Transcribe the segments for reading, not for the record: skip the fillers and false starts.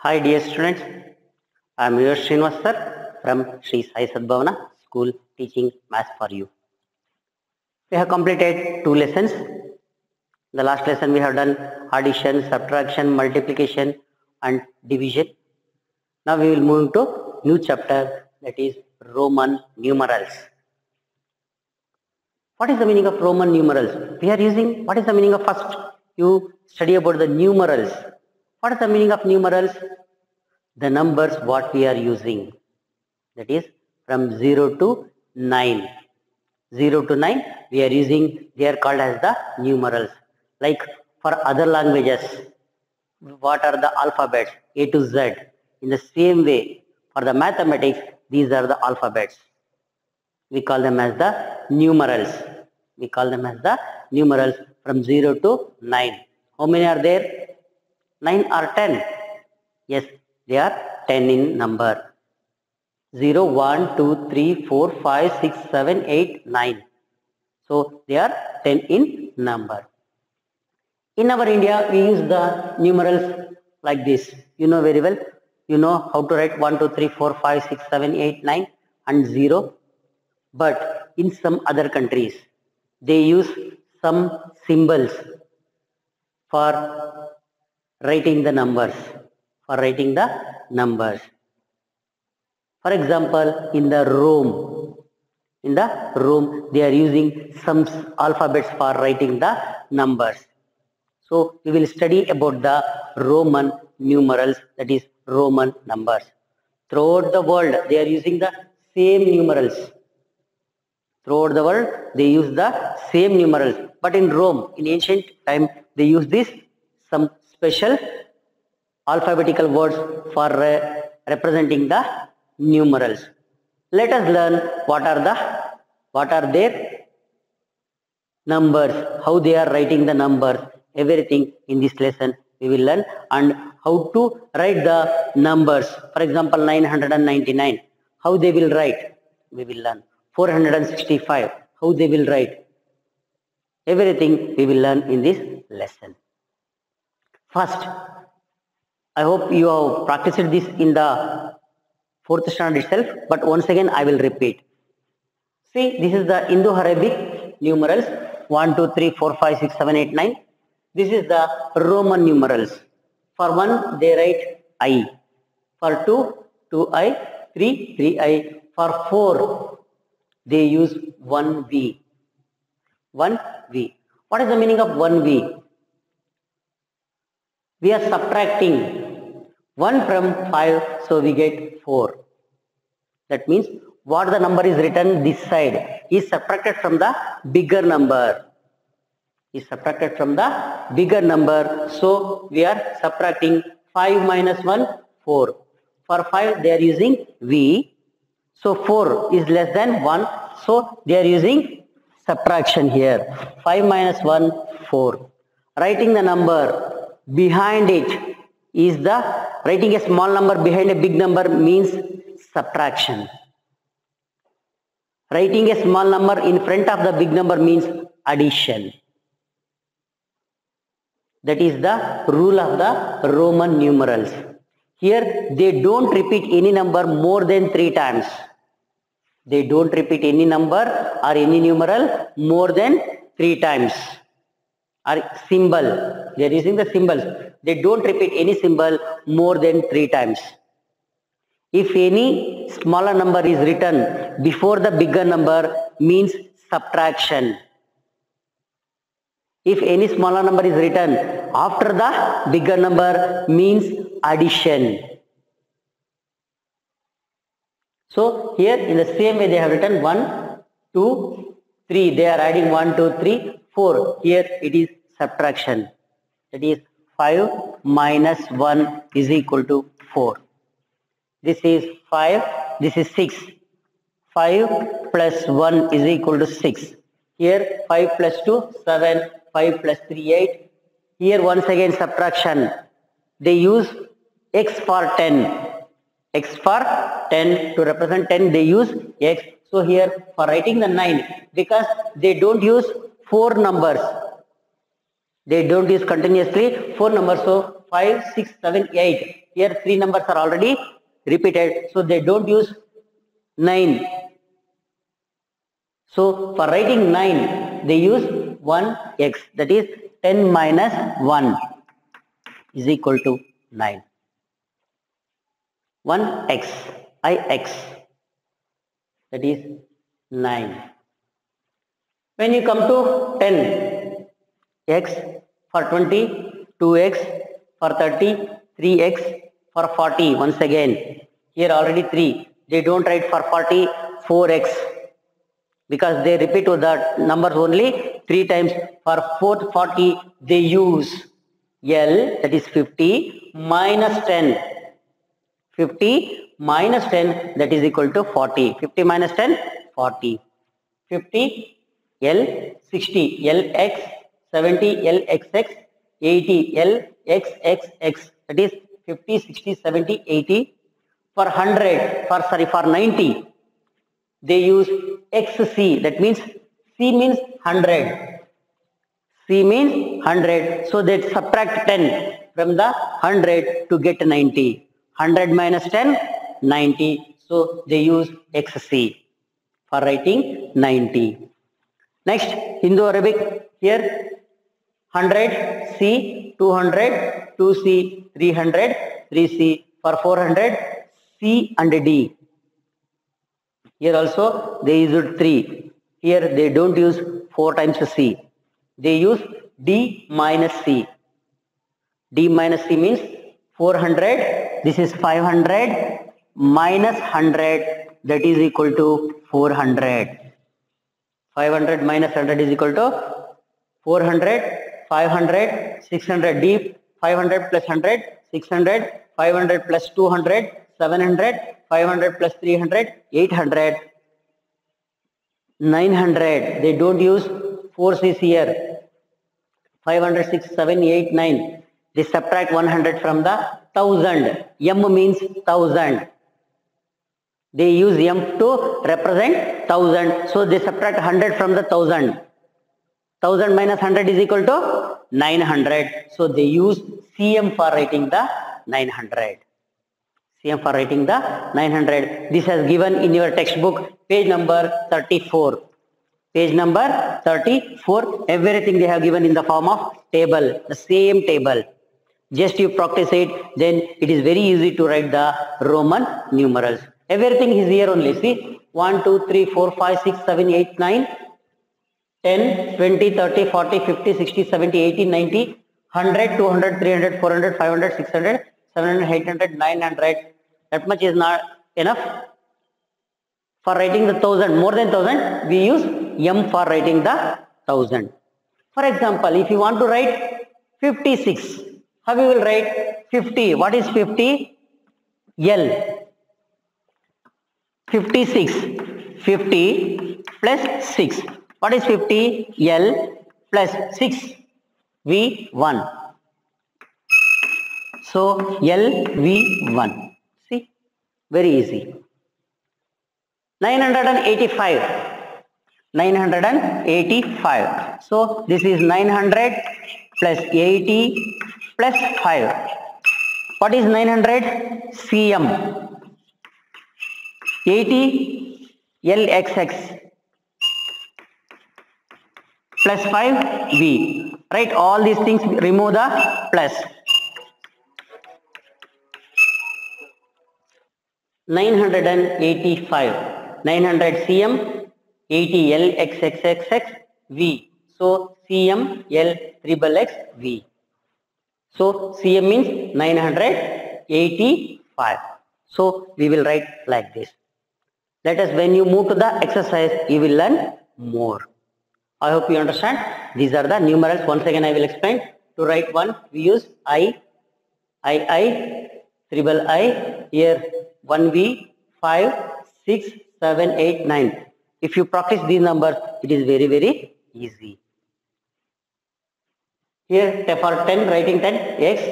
Hi dear students, I am your Srinivas sir from Sri Sai Sadbhavana School teaching Maths for you. We have completed two lessons. The last lesson we have done addition, subtraction, multiplication and division. Now we will move to new chapter, that is Roman numerals. What is the meaning of Roman numerals? We are using, what is the meaning of first? You study about the numerals. What is the meaning of numerals? The numbers what we are using, that is from 0 to 9. 0 to 9 we are using, they are called as the numerals. Like for other languages, what are the alphabets? A to Z. In the same way, for the mathematics, these are the alphabets. We call them as the numerals. We call them as the numerals from 0 to 9. How many are there? 9 or 10? Yes, they are 10 in number. 0, 1, 2, 3, 4, 5, 6, 7, 8, 9. So they are 10 in number. In our India, we use the numerals like this. You know very well. You know how to write 1, 2, 3, 4, 5, 6, 7, 8, 9 and 0. But in some other countries, they use some symbols for writing the numbers. For writing the numbers. For example, in the Rome, they are using some alphabets for writing the numbers. So we will study about the Roman numerals, that is Roman numbers. Throughout the world, they are using the same numerals. Throughout the world, they use the same numerals. But in Rome, in ancient time, they use this some special alphabetical words for representing the numerals. Let us learn what are their numbers, how they are writing the numbers, everything in this lesson we will learn, and how to write the numbers. For example, 999, how they will write, we will learn. 465, how they will write. Everything we will learn in this lesson. First, I hope you have practiced this in the 4th standard itself, but once again I will repeat. See, this is the Indo-Arabic numerals 1, 2, 3, 4, 5, 6, 7, 8, 9. This is the Roman numerals. For 1, they write I. For 2, 2I. 3, 3I. For 4, they use 1V. 1V. What is the meaning of 1V? We are subtracting 1 from 5, so we get 4. That means what the number is written this side is subtracted from the bigger number. Is subtracted from the bigger number. So we are subtracting 5 minus 1, 4. For 5 they are using V. So 4 is less than 1. So they are using subtraction here. 5 minus 1, 4. Writing the number behind it is writing a small number behind a big number means subtraction. Writing a small number in front of the big number means addition. That is the rule of the Roman numerals. Here they don't repeat any number more than 3 times. They don't repeat any number or any numeral more than 3 times. Or symbol, they are using the symbols. They don't repeat any symbol more than 3 times. If any smaller number is written before the bigger number means subtraction. If any smaller number is written after the bigger number means addition. So here in the same way they have written 1, 2, 3. They are adding 1, 2, 3, 4. Here it is subtraction. That is 5 minus 1 is equal to 4. This is 5. This is 6. 5 plus 1 is equal to 6. Here 5 plus 2, 7. 5 plus 3, 8. Here once again subtraction. They use x for 10. X for 10, to represent 10 they use x. So here for writing the 9, because they don't use 4 numbers. They don't use continuously 4 numbers. So 5, 6, 7, 8. Here 3 numbers are already repeated, so they don't use 9. So for writing 9, they use 1x, that is 10 minus 1 is equal to 9. 1x, ix, that is 9. When you come to 10, x, for 20, 2x, for 30, 3x, for 40, once again, here already 3, they don't write for 40, 4x, because they repeat to the numbers only 3 times. For 40, they use L, that is 50, minus 10. 50 minus 10, that is equal to 40. 50 minus 10, 40. 50, L, 60, Lx, 70, Lxx, 80, Lxxx, that is 50, 60, 70, 80. For 100, for 90, they use XC, that means C means 100. C means 100, so they subtract 10 from the 100 to get 90. 100 minus 10, 90, so they use XC for writing 90. Next, Indo-Arabic, here 100, C, 200, 2C, 300, 3C, for 400, C and D. Here also they use 3. Here they don't use 4 times C. They use D minus C. D minus C means 400. This is 500 minus 100. That is equal to 400. 500 minus 100 is equal to 400. 500, 600. D 500 plus 100, 600. 500 plus 200, 700. 500 plus 300, 800. 900. They don't use 4Cs here. 500, 6, 7, 8, 9. They subtract 100 from the 1000. M means 1000. They use M to represent 1000. So they subtract 100 from the 1000. 1000 minus 100 is equal to 900. So they use CM for writing the 900. CM for writing the 900. This has given in your textbook, page number 34. Page number 34. Everything they have given in the form of table. The same table. Just you practice it, then it is very easy to write the Roman numerals. Everything is here only. See, 1, 2, 3, 4, 5, 6, 7, 8, 9, 10, 20, 30, 40, 50, 60, 70, 80, 90, 100, 200, 300, 400, 500, 600, 700, 800, 900. That much is not enough. For writing the 1000, more than 1000, we use M for writing the 1000. For example, if you want to write 56, how we will write 50? What is 50? L. 56. 50 plus 6. What is 50? L plus 6. V1. So LV1. See, very easy. 985. 985. So this is 900 plus 80 plus 5. What is 900? CM. 80 LXX plus 5 V. Right, all these things, remove the plus. 985. 900 CM, 80 LXXXX V. So CM L triple X V. So CM means 985. So we will write like this. Let us, when you move to the exercise, you will learn more. I hope you understand. These are the numerals. Once again, I will explain. To write one, we use I, triple I. Here 1V, 5, 6, 7, 8, 9. If you practice these numbers, it is very, very easy. Here for 10, writing 10, X.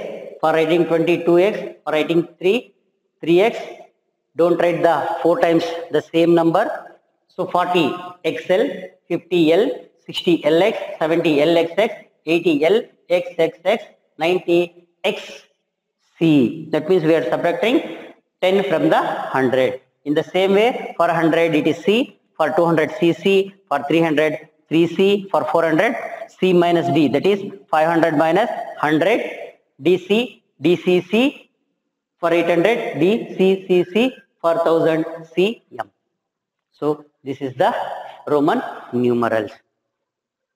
For writing 20, 2X. For writing 3, 3X. Don't write the 4 times the same number. So 40 XL, 50 L, 60 LX, 70 LXX, 80 L, XXX, 90 X, C. That means we are subtracting 10 from the 100. In the same way, for 100 it is C, for 200 CC, for 300 3C, for 400 C minus D. That is 500 minus 100 DC DCC, for 800 DCCC, for 1000 CM. So this is the Roman numerals.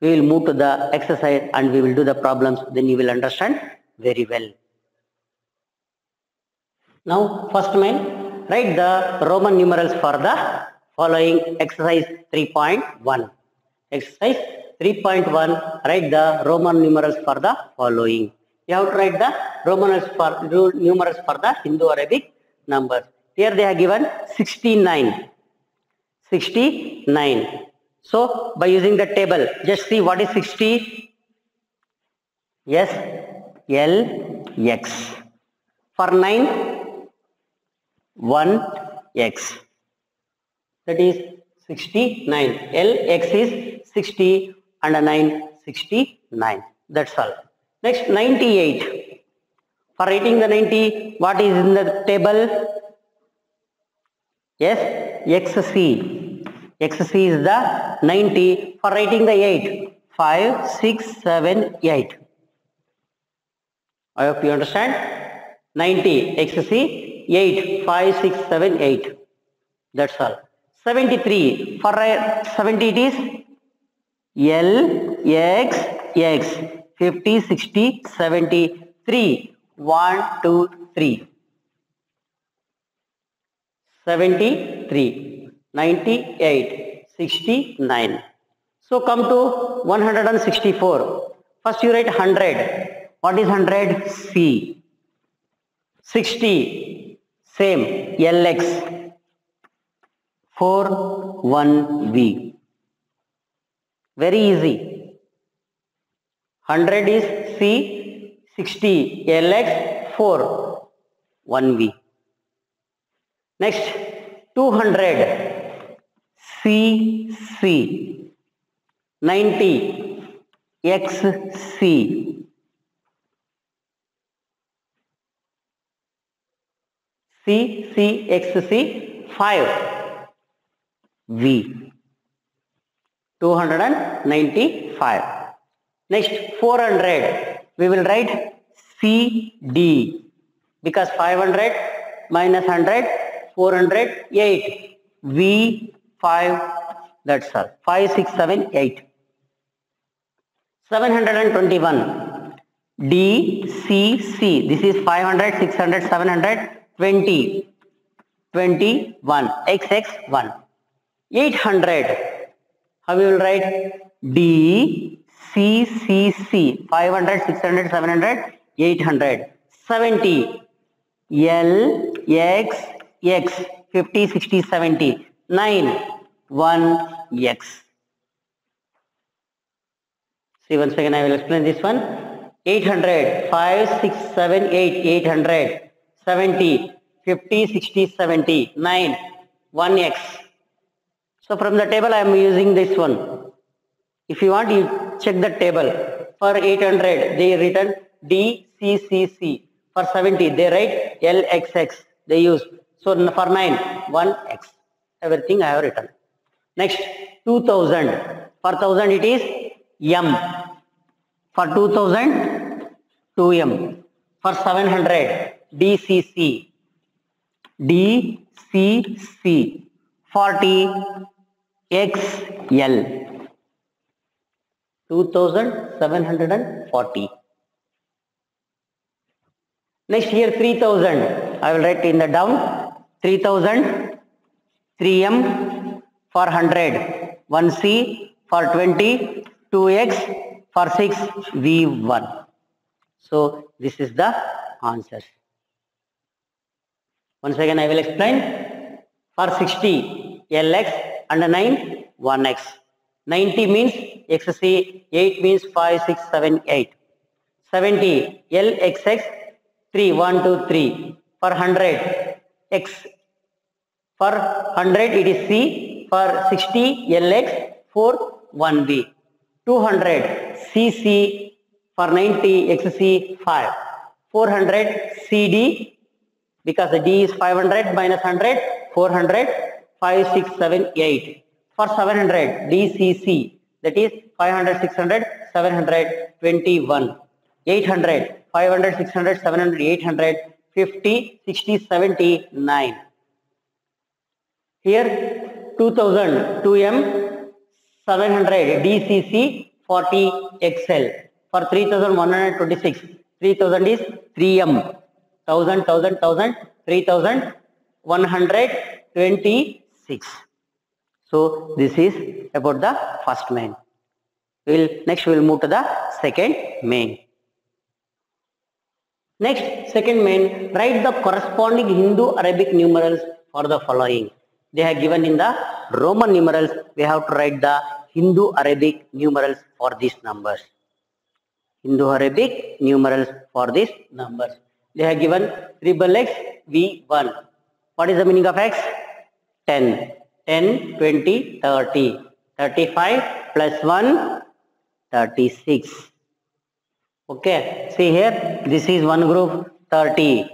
We will move to the exercise and we will do the problems, then you will understand very well. Now first main, write the Roman numerals for the following exercise 3.1. Exercise 3.1, write the Roman numerals for the following. You have to write the numerals for the Hindu-Arabic numbers. Here they have given 69. 69. So by using the table, just see what is 60. Yes, L, X. For 9, 1, X. That is 69. L, X is 60 and 9, 69. That's all. Next, 98. For writing the 90, what is in the table? Yes, XC. XC is the 90. For writing the 8, 5, 6, 7, 8. I hope you understand. 90, XC, 8, 5, 6, 7, 8. That's all. 73. For 70 it is L, X, X. 50, 60, 70, 3. 1, 2, 3. 73, 98, 69. So come to 164. First you write 100. What is 100? C. 60, same, LX. 4, 1V. Very easy. 100 is C, 60, LX, 4, 1V. Next, 200, CC, 90, XC, CCXC, 5, V. 295. Next, 400, we will write CD, because 500 minus 100, 400, 8. V, 5, that's all. 5, 6, 7, 8. 721. DCC, this is 500, 600, 700, 20. 21. XX1. 800. How we will write? DCCC. 500, 600, 700, 800. 70. L, X, X. 50, 60, 70. 9. 1, X. See, once again I will explain this one. 800. 5, 6, 7, 8. 800. 70. 50, 60, 70. 9. 1x. So from the table I am using this one. If you want, you check the table. For 800 they written DCCC. For 70 they write LXX. They use. So for 9, 1x. Everything I have written. Next, 2000. For 1000 it is M. For 2000, 2M. For 700, DCC. DCC. 40 XL. 2740. Next, here 3000. I will write in the down. 3000, 3M. For 100, 1C. For 20, 2X. For 6, V1. So this is the answer. Once again I will explain. For 60, LX, and 9, 1X. 90 means XC, 8 means 5, 6, 7, 8. 70, LXX, 3, 1, 2, 3. For 100, X. For 100 it is C. For 60, LX, 4, 1B. 200, CC. For 90, XC, 5. 400 CD, because the D is 500 minus 100, 400, 5, 6, 7, 8. For 700, DCC, that is 500, 600, 721. 800, 500, 600, 700, 800, 50, 60, 70, 9. Here 2000, 2M, 700, DCC, 40 XL. For 3126, 3000 is 3M, 1000, 3126. So this is about the first main. Next we will move to the second main. Next, second main, write the corresponding Hindu-Arabic numerals for the following. They are given in the Roman numerals. We have to write the Hindu-Arabic numerals for these numbers. Hindu-Arabic numerals for these numbers. They are given triple X V1. What is the meaning of X? 10. 10, 20, 30. 35 plus 1, 36. Okay, see here, this is one group 30.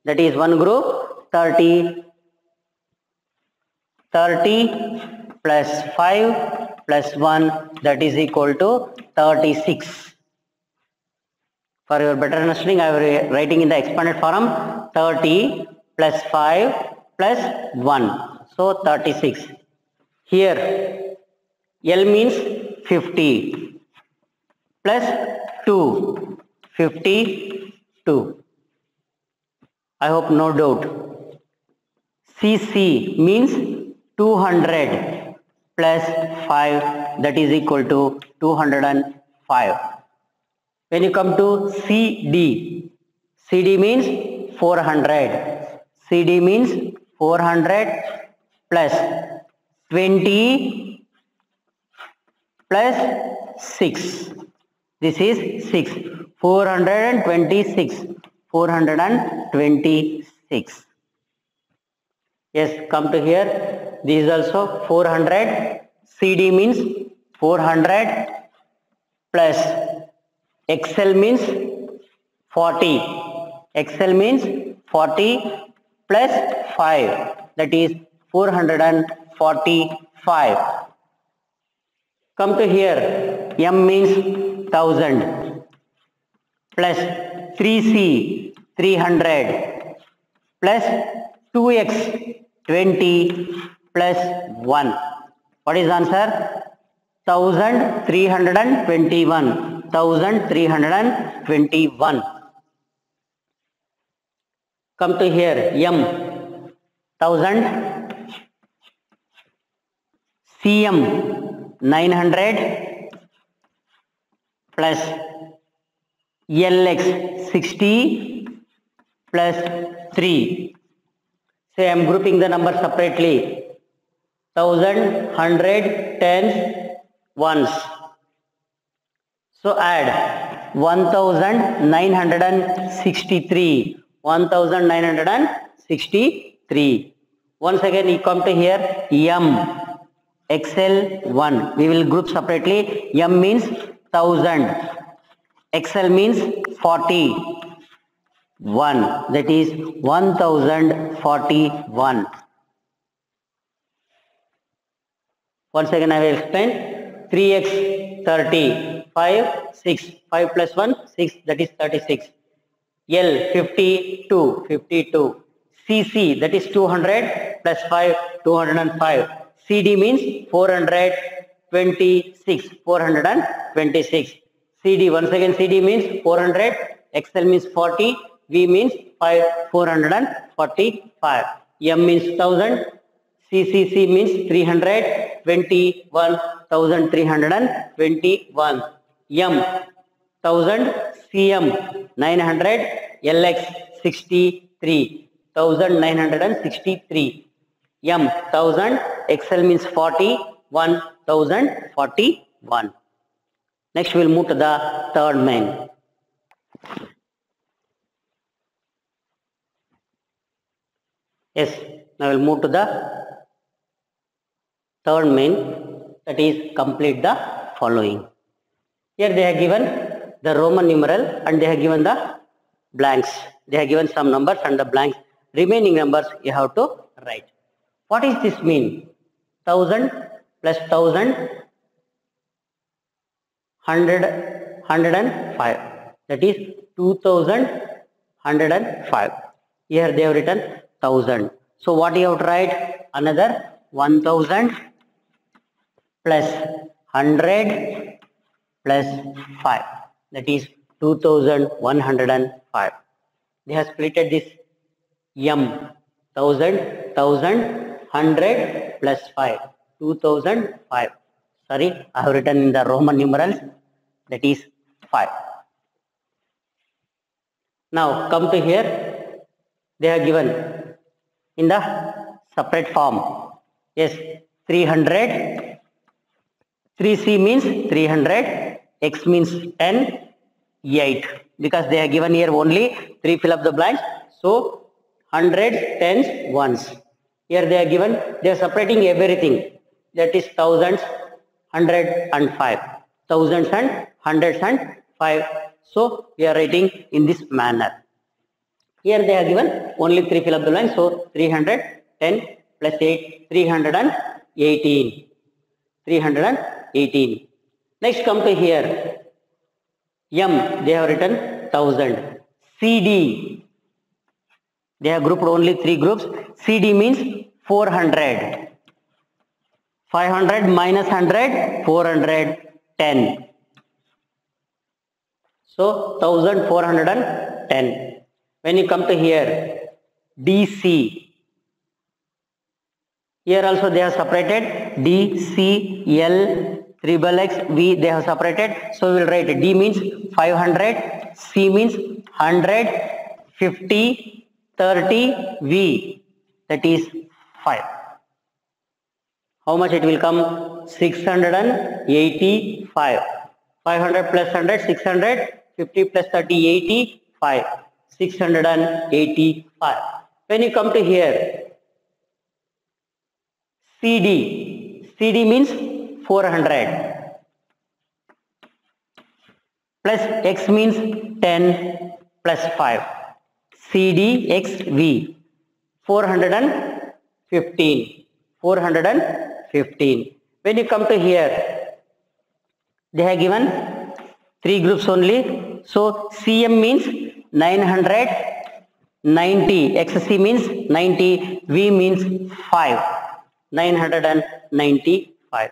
That is one group 30. 30 plus 5 plus 1, that is equal to 36. For your better understanding, I am writing in the expanded form 30 plus 5 plus 1. So 36. Here L means 50 plus 2, 52. I hope no doubt. CC means 200 plus 5, that is equal to 205. When you come to CD, CD means 400. CD means 400 plus 20 plus 6. This is 6. 426. 426. Yes, come to here. This is also 400. CD means 400 plus XL means 40. XL means 40 plus 5. That is 445. Come to here. M means 1000 plus 3C 300 plus 2X 20 plus 1. What is the answer? 1321. 1321. Come to here. M 1000. CM 900 plus LX 60 plus 3. Say I am grouping the numbers separately. 1000, 100, tens, ones. So add 1963. 1963. Once again you come to here. M XL1. We will group separately. M means 1000. XL means 40. 1. That is 1041. Once again I will explain. 3x 30. 5, 6. 5 plus 1, 6. That is 36. L 52. 52. CC, that is 200 plus 5, 205. CD means 426. 426. CD, once again CD means 400. XL means 40. V means 5, 445. M means 1000. CCC means 300. 21,321. M 1000. CM 900. LX 63. 1963. M 1000. XL means 40. 1041. Next we will move to the third main. Yes, now we will move to the third main, that is complete the following. Here they have given the Roman numeral and they have given the blanks. They have given some numbers and the blanks. Remaining numbers you have to write. What is this mean? 1000 plus 1000, 100, 105. That is 2105. Here they have written 1000. So what you have to write? Another 1000 plus 100 plus 5. That is 2105. They have splitted this M. 1000, 100 plus 5. 2005. Sorry, I have written in the Roman numerals. That is 5. Now come to here. They are given in the separate form. Yes, 300. 3C means 300. X means 10. 8. Because they are given here only 3 fill up the blanks. So 100s, 10s, 1s. Here they are given. They are separating everything. That is thousands, 100 and 5. Thousands and hundreds and 5. So we are writing in this manner. Here they are given only 3 fill up the blanks. So 310 plus 8, 318. 318. Next come to here. M, they have written 1000. CD, they have grouped only 3 groups. CD means 400. 500 minus 100, 410. So 1410. When you come to here, DC. Here also they have separated D, C, L, triple X, V, they have separated. So we will write D means 500, C means 100, 50, 30, V, that is 5. How much it will come? 685. 500 plus 100, 600, 50 plus 30, 85. 685. When you come to here, CD. CD means 400. Plus X means 10 plus 5. CD, X, V. 415. 415. When you come to here, they have given 3 groups only. So CM means 990. XC means 90. V means 5. 995.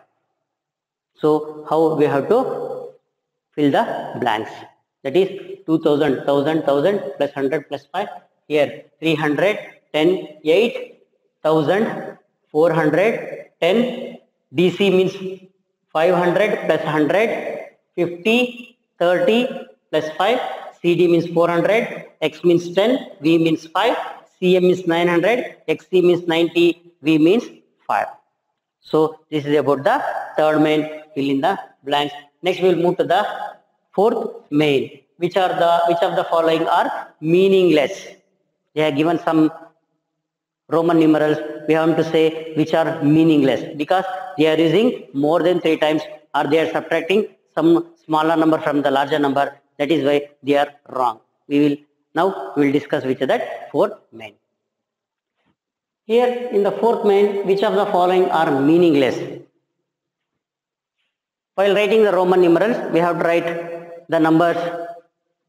So how we have to fill the blanks? That is 2000, 1000, 1000 plus 100 plus 5. Here 300, 10, 8, 1000, 400, 10. DC means 500 plus 100, 50, 30 plus 5. CD means 400, X means 10, V means 5, CM means 900, XC means 90, V means 5. So this is about the third main, fill in the blanks. Next we will move to the fourth main. Which of the following are meaningless? They have given some Roman numerals. We have to say which are meaningless because they are using more than 3 times or they are subtracting some smaller number from the larger number. That is why they are wrong. We will discuss which of that fourth main. Here in the fourth main, which of the following are meaningless? While writing the Roman numerals, we have to write the numbers,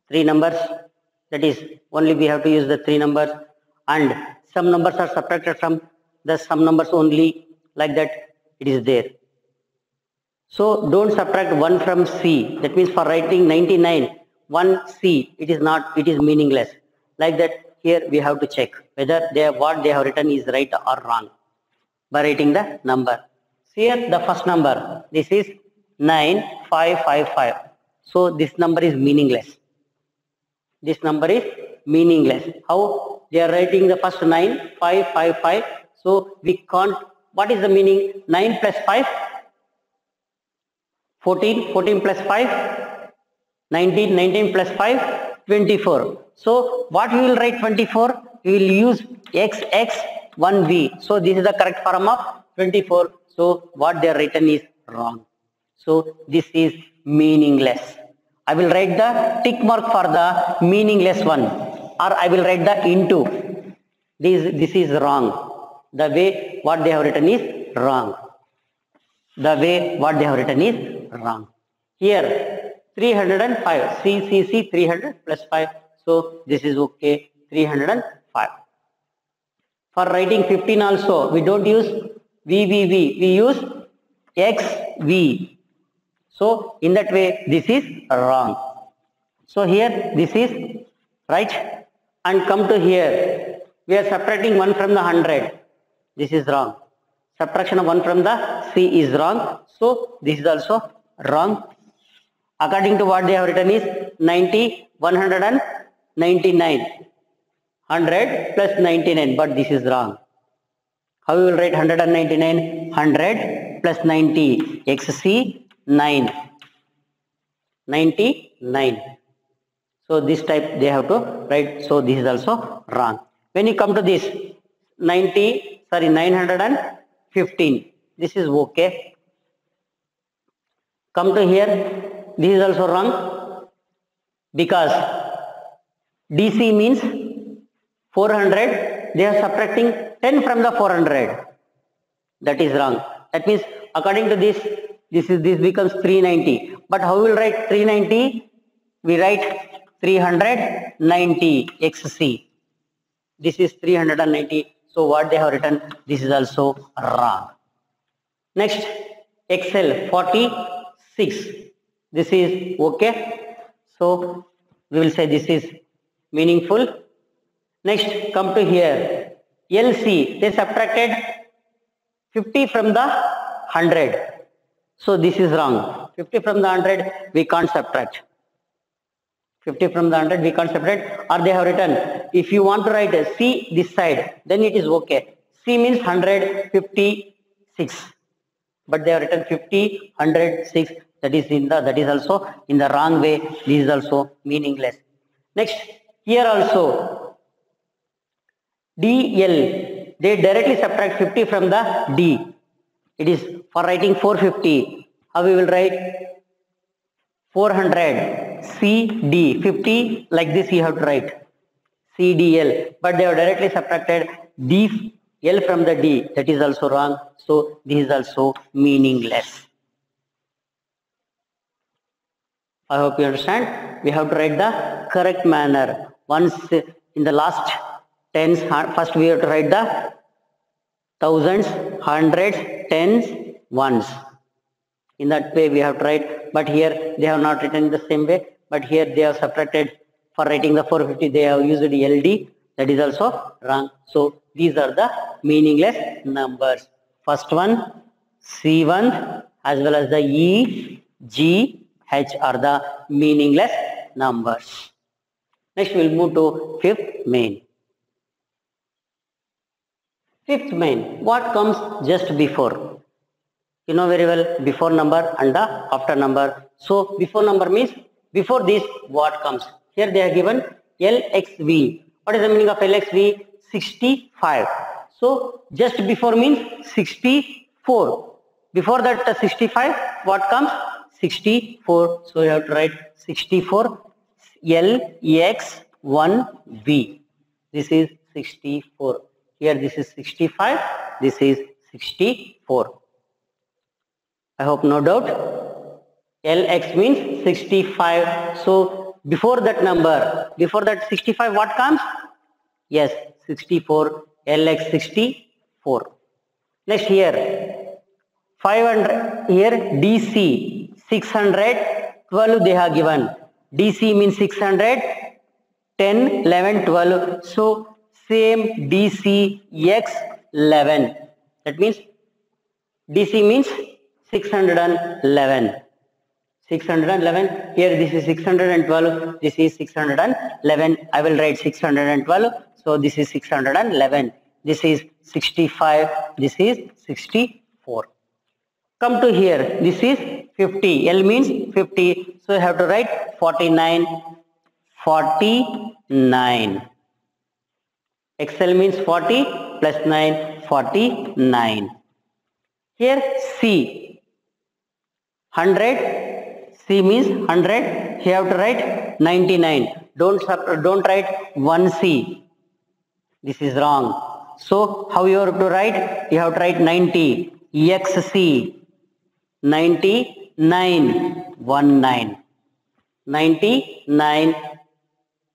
3 numbers. That is, only we have to use the 3 numbers, and some numbers are subtracted from the some numbers only, like that it is there. So don't subtract 1 from C. That means for writing 99, 1C, it is not, it is meaningless. Like that, here we have to check whether what they have written is right or wrong by writing the number. So here the first number, this is 9555. So this number is meaningless. This number is meaningless. How? They are writing the first 9555. So we can't, what is the meaning? 9 plus 5? 14, 14 plus 5, 19, 19 plus 5, 24. So what we will write 24? We will use XX 1V. So this is the correct form of 24. So what they are written is wrong. So this is meaningless. I will write the tick mark for the meaningless one, or I will write the into. This is wrong. The way what they have written is wrong. The way what they have written is wrong. Here 305, C 300 plus 5. So this is okay, 305. For writing 15 also, we don't use VVV, we use XV. So in that way, this is wrong. So here, this is right. And come to here, we are subtracting 1 from the 100. This is wrong. Subtraction of 1 from the C is wrong. So this is also wrong. According to what they have written is 90, 199. 100 plus 99, but this is wrong. How you will write 199? 100 plus 90, XC 9. 99. So this type they have to write. So this is also wrong. When you come to this 915, this is okay. Come to here, this is also wrong, because DC means 400, they are subtracting 10 from the 400. That is wrong. That means according to this becomes 390. But how we will write 390? We write 390 XC. This is 390. So what they have written, this is also wrong. Next, XL 46. This is okay. So we will say this is meaningful. Next, come to here. LC, they subtracted 50 from the 100. So this is wrong. 50 from the 100, we can't subtract. 50 from the 100, we can't subtract. Or they have written, if you want to write C this side, then it is okay. C means 156. But they have written 50, 106. That is also in the wrong way. This is also meaningless. Next, here also. DL, they directly subtract 50 from the D. It is for writing 450. How we will write? 400 CD 50, like this you have to write CDL, but they have directly subtracted DL from the D. That is also wrong. So this is also meaningless. I hope you understand. We have to write the correct manner. Once in the last tens, first we have to write the thousands, hundreds, tens, ones. In that way we have to write, but here they have not written in the same way, but here they have subtracted. For writing the 450 they have used LD. That is also wrong. So these are the meaningless numbers. First one, C1 as well as the E, G, H are the meaningless numbers. Next we will move to fifth main. Fifth main, what comes just before? You know very well, before number and the after number. So before number means before this what comes? Here they are given LXV. What is the meaning of LXV? 65. So just before means 64. Before that 65, what comes? 64. So you have to write 64 LX1V. This is 64. Here this is 65. This is 64. I hope no doubt. LX means 65. So before that number, before that 65, what comes? Yes, 64. LX 64. Next here, 500. Here DC 612 they have given. DC means 600, 10, 11, 12. So same DC X 11. That means DC means 611. 611. Here this is 612. This is 611. I will write 612. So this is 611. This is 65. This is 64. Come to here. This is 50. L means 50. So you have to write 49. 49. XL means 40 plus 9. 49. Here C. 100. C means 100. You have to write 99. Don't write 1C. This is wrong. So how you have to write? You have to write 90. XC. 99. 19. 99.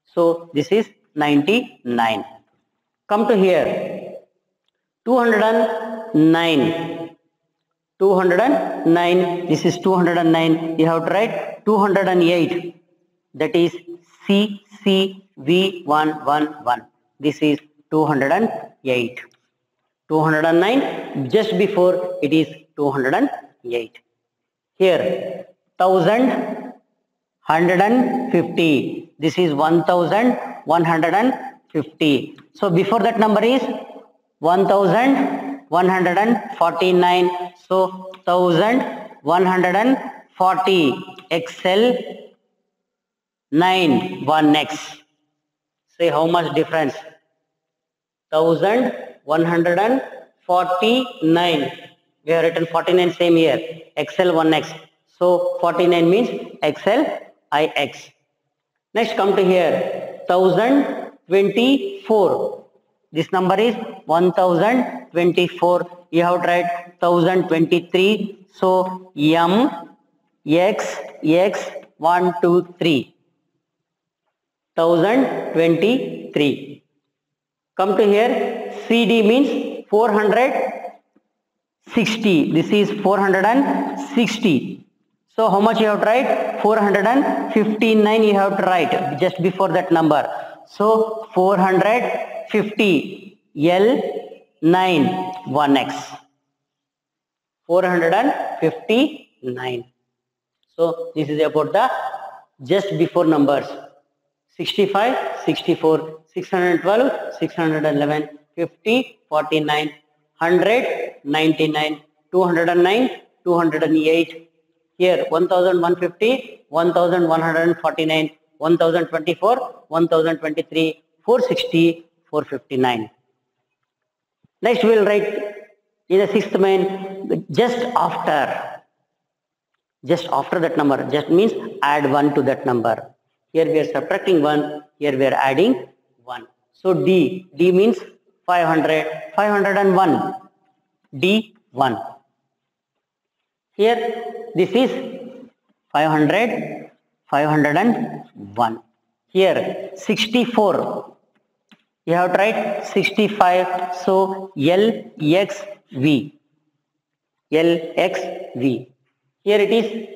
So this is 99. Come to here. 209. 209. This is 209. You have to write 208. That is CCV111. This is 208. 209. Just before it is 208. Here 1150. This is 1150. So before that number is 1149. So 1140. XL 9 1x. Say how much difference? 1149. We have written 49 same here. XL 1x. So 49 means XL IX. Next come to here. 1024. This number is 1024. You have to write 1023. So M X X 1 2 3. 1023. Come to here. CD means 460. This is 460. So how much you have to write? 459 you have to write just before that number. So 450. L 9 1x. 459. So this is about the just before numbers. 65, 64, 612, 611, 50, 49, 100, 99, 209, 208. Here 1150, 1149, 1024, 1023, 460, 459. Next we will write in the sixth main just after that number. Just means add 1 to that number. Here we are subtracting 1, here we are adding 1. So D means 500, 501. D1. Here this is 500, 501. Here 64. You have to write 65. So LXV. LXV. Here it is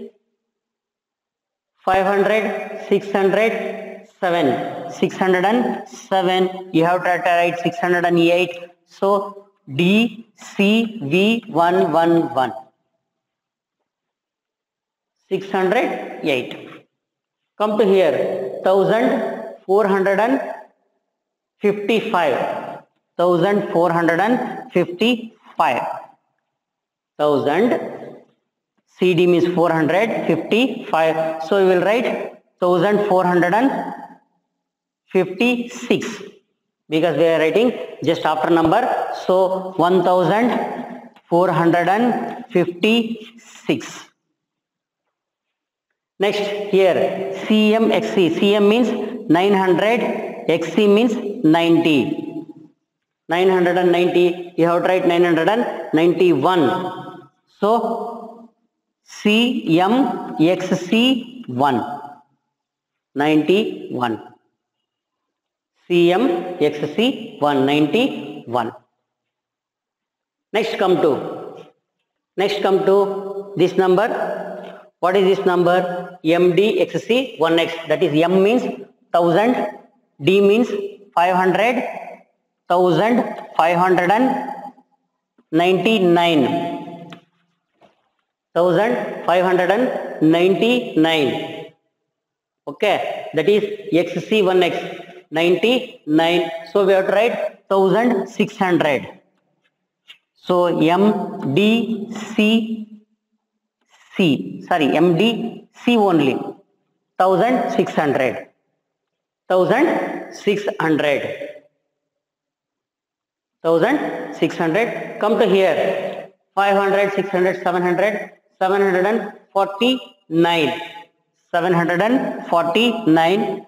500, 607. 607. You have to write 608. So DCV111. 608. Come to here. 1455. 1455. 1000. CD means 455. So we will write 1456 because we are writing just after number. So 1456. Next here CMXC. CM means 900. XC means 90. 990. You have to write 991. So CMXC1. 91. CMXC1 91. Next come to this number. What is this number? MDXC 1x. That is M means 1000. D means 500. 1599. 1599. Okay, that is XC1x 99. So we have to write 1600. So MDC only 1600. 1600. 1600. Come to here. 500, 600, 700, 749. 749.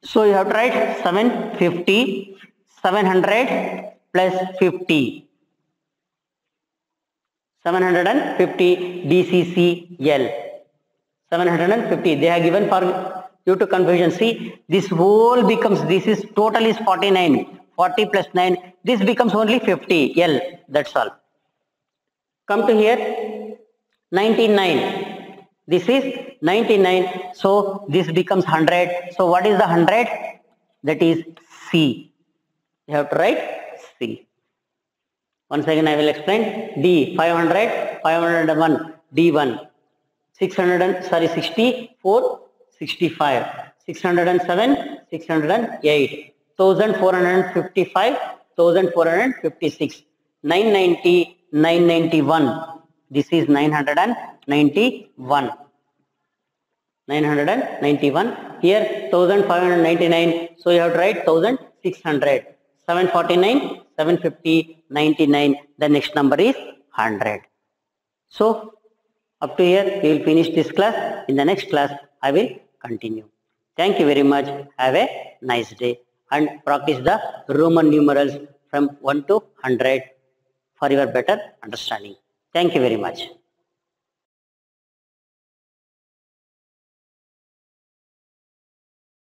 So you have to write 750, 700 plus 50. 750 DCCL. 750. They have given for due to confusion. See, this whole becomes, this is total is 49. 40 plus 9. This becomes only 50 L. That's all. Come to here. 99. This is 99. So this becomes 100. So what is the 100? That is C. You have to write C. Once again I will explain. D 500, 501, D1. 64, 65, 607, 608, 1455, 1456, 990, 991. This is 991. 991. Here 1599. So you have to write 1600. 749, 750, 99. The next number is 100. So up to here we will finish this class. In the next class I will continue. Thank you very much. Have a nice day and practice the Roman numerals from 1 to 100 for your better understanding. Thank you very much.